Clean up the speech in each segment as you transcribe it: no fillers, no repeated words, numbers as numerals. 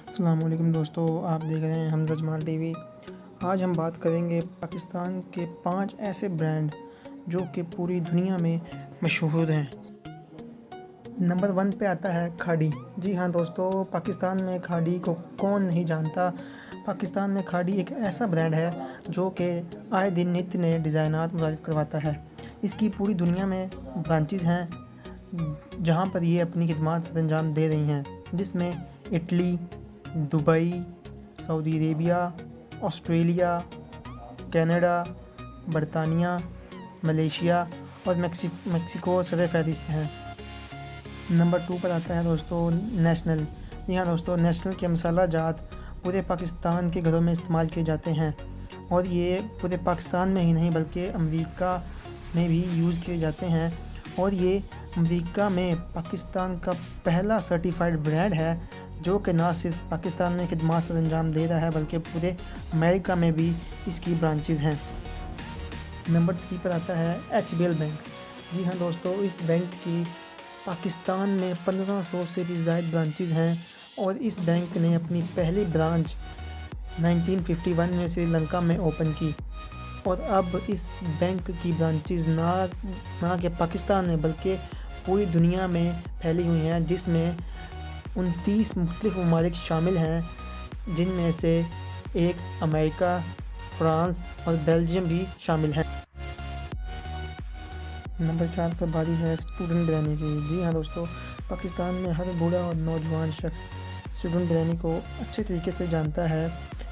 السلام علیکم دوستو، آپ دیکھ رہے ہیں حمزہ جمال ٹی وی۔ آج ہم بات کریں گے پاکستان کے 5 ایسے برانڈ جو کہ پوری دنیا میں مشہور ہیں۔ نمبر 1 پہ آتا ہے کھاڑی۔ جی ہاں دوستو، پاکستان میں کھاڑی کو کون نہیں جانتا۔ پاکستان میں کھاڑی ایک ایسا برانڈ ہے جو کہ آئے دن نت نئے ڈیزائنات متعارف کرواتا ہے۔ اس کی پوری دنیا میں برانچز ہیں جہاں پر یہ اپنی خدمات سر انجام دے رہی ہیں، جس میں اٹلی، دبئی، سعودی عربیہ، آسٹریلیا، کینیڈا، برطانیہ، ملیشیا اور میکسیکو سر فہرست ہیں۔ نمبر 2 پر آتا ہے دوستو نیشنل۔ جی ہاں دوستو، نیشنل کے مسالہ جات پورے پاکستان کے گھروں میں استعمال کیے جاتے ہیں اور یہ پورے پاکستان میں ہی نہیں بلکہ امریکہ میں بھی یوز کیے جاتے ہیں، اور یہ امریکہ میں پاکستان کا پہلا سرٹیفائیڈ برانڈ ہے جو کہ نہ صرف پاکستان میں خدمات سر انجام دے رہا ہے بلکہ پورے امریکہ میں بھی اس کی برانچز ہیں۔ نمبر 3 پر آتا ہے HBL بینک۔ جی ہاں دوستو، اس بینک کی پاکستان میں 1500 سے بھی زائد برانچز ہیں اور اس بینک نے اپنی پہلی برانچ 1951 میں سری لنکا میں اوپن کی، اور اب اس بینک کی برانچز نہ کہ پاکستان میں بلکہ پوری دنیا میں پھیلی ہوئی ہیں، جس میں 29 مختلف ممالک شامل ہیں، جن میں سے ایک امریکہ، فرانس اور بیلجیم بھی شامل ہیں۔ نمبر 4 پر باری ہے اسٹوڈنٹ بریانی کی۔ جی ہاں دوستو، پاکستان میں ہر بوڑھا اور نوجوان شخص اسٹوڈنٹ بریانی کو اچھے طریقے سے جانتا ہے۔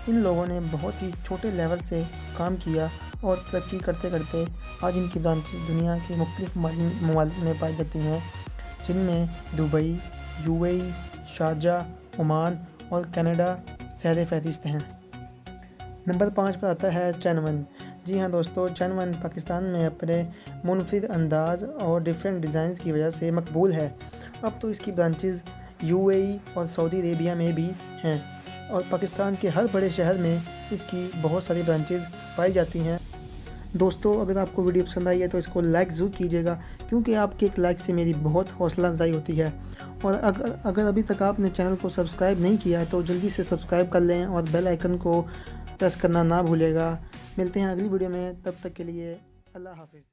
ان لوگوں نے بہت ہی چھوٹے لیول سے کام کیا اور ترقی کرتے کرتے آج ان کی برانچز دنیا کے مختلف ممالک میں پائی جاتی ہیں، جن میں دبئی، UAE، شارجہ، عمان اور کینیڈا سر فہرست ہیں۔ نمبر 5 پر آتا ہے چین 1۔ جی ہاں دوستو، چین 1 پاکستان میں اپنے منفرد انداز اور ڈیفرنٹ ڈیزائنز کی وجہ سے مقبول ہے۔ اب تو اس کی برانچز UAE اور سعودی عربیہ میں بھی ہیں، اور پاکستان کے ہر بڑے شہر میں اس کی بہت ساری برانچز پائی جاتی ہیں۔ دوستو، اگر آپ کو ویڈیو پسند آئی ہے تو اس کو لائک ضرور کیجیے گا، کیونکہ آپ کے ایک لائک سے میری بہت حوصلہ افزائی ہوتی ہے۔ اور اگر ابھی تک آپ نے چینل کو سبسکرائب نہیں کیا ہے تو جلدی سے سبسکرائب کر لیں اور بیل آئیکن کو پریس کرنا نہ بھولے گا۔ ملتے ہیں اگلی ویڈیو میں، تب تک کے لیے اللہ حافظ۔